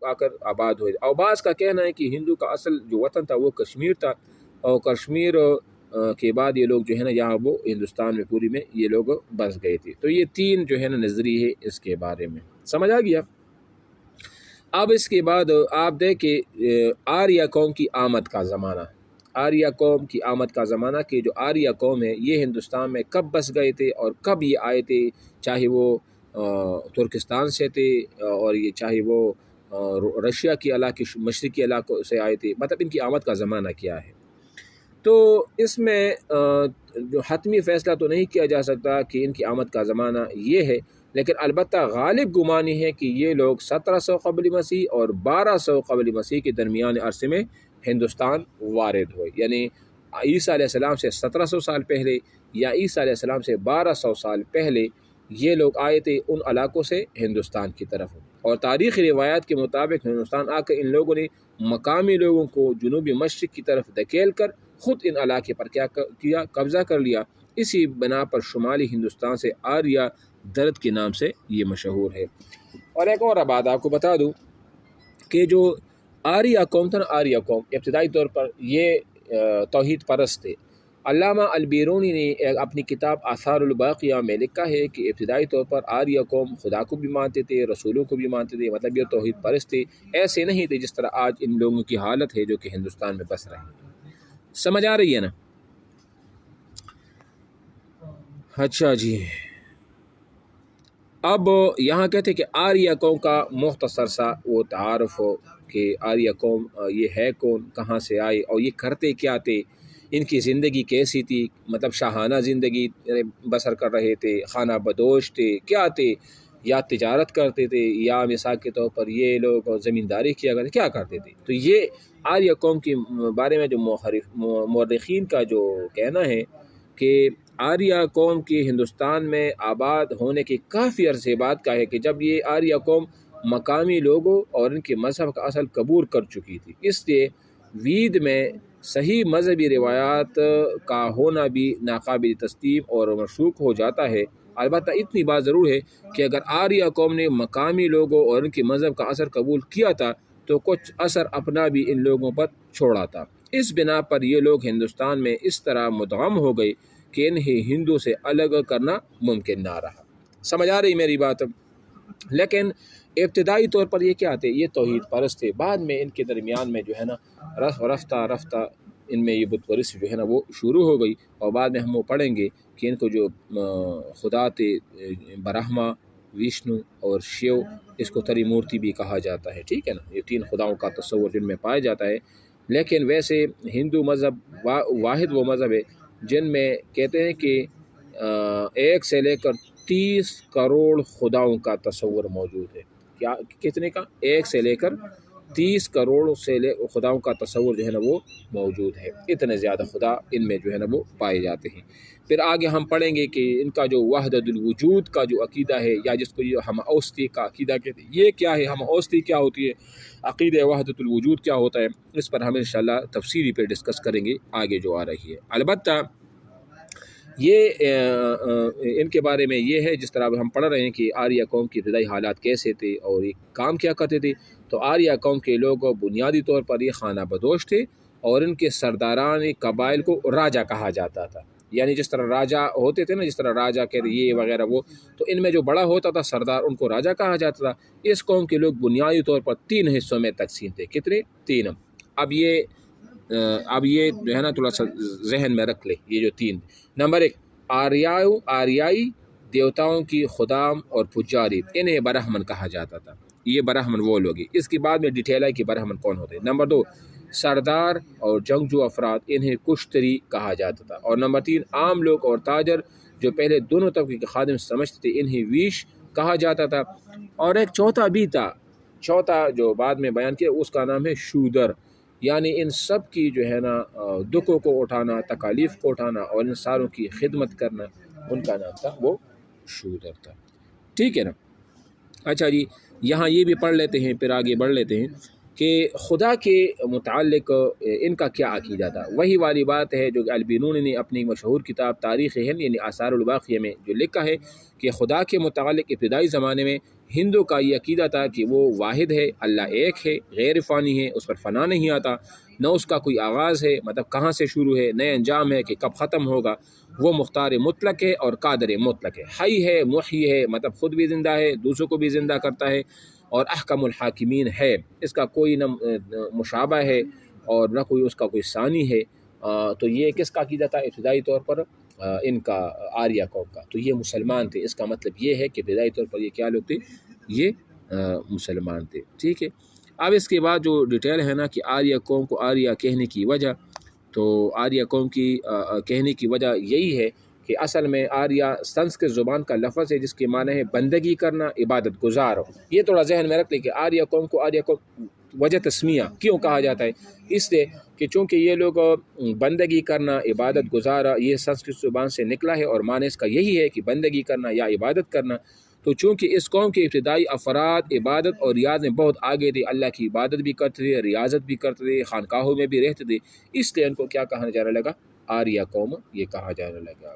آ کر آباد ہوئے. اور بعض کا کہنا ہے کہ ہندو کا اصل جو وطن تھا وہ کشمیر تھا، اور کشمیر کے بعد یہ لوگ جو ہے نا یہاں وہ ہندوستان میں پوری میں یہ لوگ بس گئے تھے. تو یہ تین جو ہے نا نظریے ہے اس کے بارے میں. سمجھ آ گیا؟ اب اس کے بعد آپ دیکھیں آریہ قوم کی آمد کا زمانہ. آریہ قوم کی آمد کا زمانہ کہ جو آریہ قوم ہے یہ ہندوستان میں کب بس گئے تھے اور کب یہ آئے تھے، چاہے وہ ترکستان سے تھے اور یہ چاہے وہ رشیا کے علاقے مشرقی علاقوں سے آئے تھے، مطلب ان کی آمد کا زمانہ کیا ہے. تو اس میں جو حتمی فیصلہ تو نہیں کیا جا سکتا کہ ان کی آمد کا زمانہ یہ ہے، لیکن البتہ غالب گمانی ہے کہ یہ لوگ 1700 قبل مسیح اور 1200 قبل مسیح کے درمیان عرصے میں ہندوستان وارد ہوئے. یعنی عیسیٰ علیہ السلام سے 1700 سال پہلے یا عیسیٰ علیہ السلام سے 1200 سال پہلے یہ لوگ آئے تھے ان علاقوں سے ہندوستان کی طرف. اور تاریخی روایات کے مطابق ہندوستان آ کر ان لوگوں نے مقامی لوگوں کو جنوبی مشرق کی طرف دھکیل کر خود ان علاقے پر کیا کیا، قبضہ کر لیا. اسی بنا پر شمالی ہندوستان سے آریہ درد کے نام سے یہ مشہور ہے. اور ایک اور بات آپ کو بتا دوں کہ جو آریہ قوم تھا نا، آریہ قوم ابتدائی طور پر یہ توحید پرست تھے. علامہ البیرونی نے اپنی کتاب آثار الباقیہ میں لکھا ہے کہ ابتدائی طور پر آریہ قوم خدا کو بھی مانتے تھے، رسولوں کو بھی مانتے تھے، مطلب یہ توحید پرست تھے. ایسے نہیں تھے جس طرح آج ان لوگوں کی حالت ہے جو کہ ہندوستان میں بس رہے ہیں. سمجھ آ رہی ہے نا؟ اچھا جی، اب یہاں کہتے ہیں کہ آریہ قوم کا مختصر سا وہ تعارف ہو کہ آریہ قوم یہ ہے کون، کہاں سے آئے اور یہ کرتے کیا تھے، ان کی زندگی کیسی تھی، مطلب شاہانہ زندگی بسر کر رہے تھے، خانہ بدوش تھے، کیا تھے، یا تجارت کرتے تھے، یا مثال کے طور پر یہ لوگ زمینداری کیا کرتے، کیا کرتے تھے. تو یہ آریہ قوم کے بارے میں جو مورخین کا جو کہنا ہے کہ آریہ قوم کی ہندوستان میں آباد ہونے کے کافی عرصے بعد کا ہے کہ جب یہ آریہ قوم مقامی لوگوں اور ان کے مذہب کا اصل قبول کر چکی تھی. اس لیے وید میں صحیح مذہبی روایات کا ہونا بھی ناقابل تسلیم اور مشکوک ہو جاتا ہے. البتہ اتنی بات ضرور ہے کہ اگر آریہ قوم نے مقامی لوگوں اور ان کے مذہب کا اثر قبول کیا تھا تو کچھ اثر اپنا بھی ان لوگوں پر چھوڑا تھا. اس بنا پر یہ لوگ ہندوستان میں اس طرح مدغم ہو گئے کہ انہیں ہندو سے الگ کرنا ممکن نہ رہا. سمجھ آ رہی میری بات؟ لیکن ابتدائی طور پر یہ کیا تھے، یہ توحید پرست تھے. بعد میں ان کے درمیان میں جو ہے نا رفتہ رفتہ ان میں یہ بت پرست جو ہے نا وہ شروع ہو گئی. اور بعد میں ہم وہ پڑھیں گے کہ ان کو جو خدا تھے برہما، وشنو اور شیو، اس کو تری مورتی بھی کہا جاتا ہے. ٹھیک ہے نا، یہ تین خداؤں کا تصور جن میں پایا جاتا ہے. لیکن ویسے ہندو مذہب واحد وہ مذہب ہے جن میں کہتے ہیں کہ 1 سے لے کر 30 کروڑ خداؤں کا تصور موجود ہے. کیا کتنے کا؟ 1 سے لے کر 30 کروڑ سے خداؤں کا تصور جو ہے نا وہ موجود ہے. اتنے زیادہ خدا ان میں جو ہے نا وہ پائے جاتے ہیں. پھر آگے ہم پڑھیں گے کہ ان کا جو وحدت الوجود کا جو عقیدہ ہے، یا جس کو یہ ہم اوسطی کا عقیدہ کہتے ہیں، یہ کیا ہے، ہم اوسطی کیا ہوتی ہے، عقیدہ وحدت الوجود کیا ہوتا ہے، اس پر ہم انشاءاللہ تفصیلی پہ ڈسکس کریں گے آگے جو آ رہی ہے. البتہ یہ ان کے بارے میں یہ ہے، جس طرح ہم پڑھ رہے ہیں کہ آریہ قوم کی ابتدائی حالات کیسے تھے اور یہ کام کیا کرتے تھے. تو آریہ قوم کے لوگ بنیادی طور پر یہ خانہ بدوش تھے اور ان کے سرداران قبائل کو راجا کہا جاتا تھا. یعنی جس طرح راجا ہوتے تھے نا، جس طرح راجا کے یہ وغیرہ وہ، تو ان میں جو بڑا ہوتا تھا سردار، ان کو راجا کہا جاتا تھا. اس قوم کے لوگ بنیادی طور پر 3 حصوں میں تقسیم تھے. کتنے؟ 3. اب یہ جو ہے نا تھوڑا سا ذہن میں رکھ لے، یہ جو 3. نمبر 1 آریائی دیوتاؤں کی خدام اور پجاری، انہیں برہمن کہا جاتا تھا. یہ برہمن وہ لوگ ہیں. اس کے بعد میں ڈیٹیل ہے کہ برہمن کون ہوتے ہیں. نمبر 2 سردار اور جنگجو افراد، انہیں کشتری کہا جاتا تھا. اور نمبر 3 عام لوگ اور تاجر جو پہلے دونوں طبقے کے خادم سمجھتے تھے، انہیں ویش کہا جاتا تھا. اور ایک چوتھا بھی تھا، چوتھا جو بعد میں بیان کیا، اس کا نام ہے شودر. یعنی ان سب کی جو ہے نا دکھوں کو اٹھانا، تکالیف کو اٹھانا اور ان ساروں کی خدمت کرنا، ان کا نام تھا وہ شودر تھا. ٹھیک ہے نا. اچھا جی، یہاں یہ بھی پڑھ لیتے ہیں، پھر آگے بڑھ لیتے ہیں کہ خدا کے متعلق ان کا کیا عقیدہ تھا۔ وہی والی بات ہے جو البینونی نے اپنی مشہور کتاب تاریخ ہند یعنی آثار الباقیہ میں جو لکھا ہے کہ خدا کے متعلق ابتدائی زمانے میں ہندو کا یہ عقیدہ تھا کہ وہ واحد ہے، اللہ ایک ہے، غیر فانی ہے، اس پر فنا نہیں آتا، نہ اس کا کوئی آغاز ہے، مطلب کہاں سے شروع ہے، نئے انجام ہے کہ کب ختم ہوگا، وہ مختار مطلق ہے اور قادر مطلق ہے، حی ہے، محی ہے، مطلب خود بھی زندہ ہے، دوسروں کو بھی زندہ کرتا ہے، اور احکم الحاکمین ہے، اس کا کوئی نہ مشابہ ہے اور نہ کوئی اس کا کوئی ثانی ہے۔ تو یہ کس کا عقیدہ تھا ابتدائی طور پر؟ ان کا آریہ قوم کا۔ تو یہ مسلمان تھے، اس کا مطلب یہ ہے کہ ابتدائی طور پر یہ کیا لوگ تھے؟ یہ مسلمان تھے، ٹھیک ہے۔ اب اس کے بعد جو ڈیٹیل ہے نا کہ آریہ قوم کو آریہ کہنے کی وجہ، تو آریہ قوم کی کہنے کی وجہ یہی ہے کہ اصل میں آریہ سنسکرت زبان کا لفظ ہے جس کے معنی ہے بندگی کرنا، عبادت گزار۔ یہ تھوڑا ذہن میں رکھ لیں کہ آریہ قوم کو آریہ قوم وجہ تسمیہ کیوں کہا جاتا ہے؟ اس لیے کہ چونکہ یہ لوگ بندگی کرنا، عبادت گزارا، یہ سنسکرت زبان سے نکلا ہے اور معنی اس کا یہی ہے کہ بندگی کرنا یا عبادت کرنا۔ تو چونکہ اس قوم کے ابتدائی افراد عبادت اور ریاض میں بہت آگے تھے، اللہ کی عبادت بھی کرتے تھے، ریاضت بھی کرتے تھے، خانقاہوں میں بھی رہتے تھے، اس لیے ان کو کیا کہا جانے لگا؟ آریہ قوم یہ کہا جانے لگا۔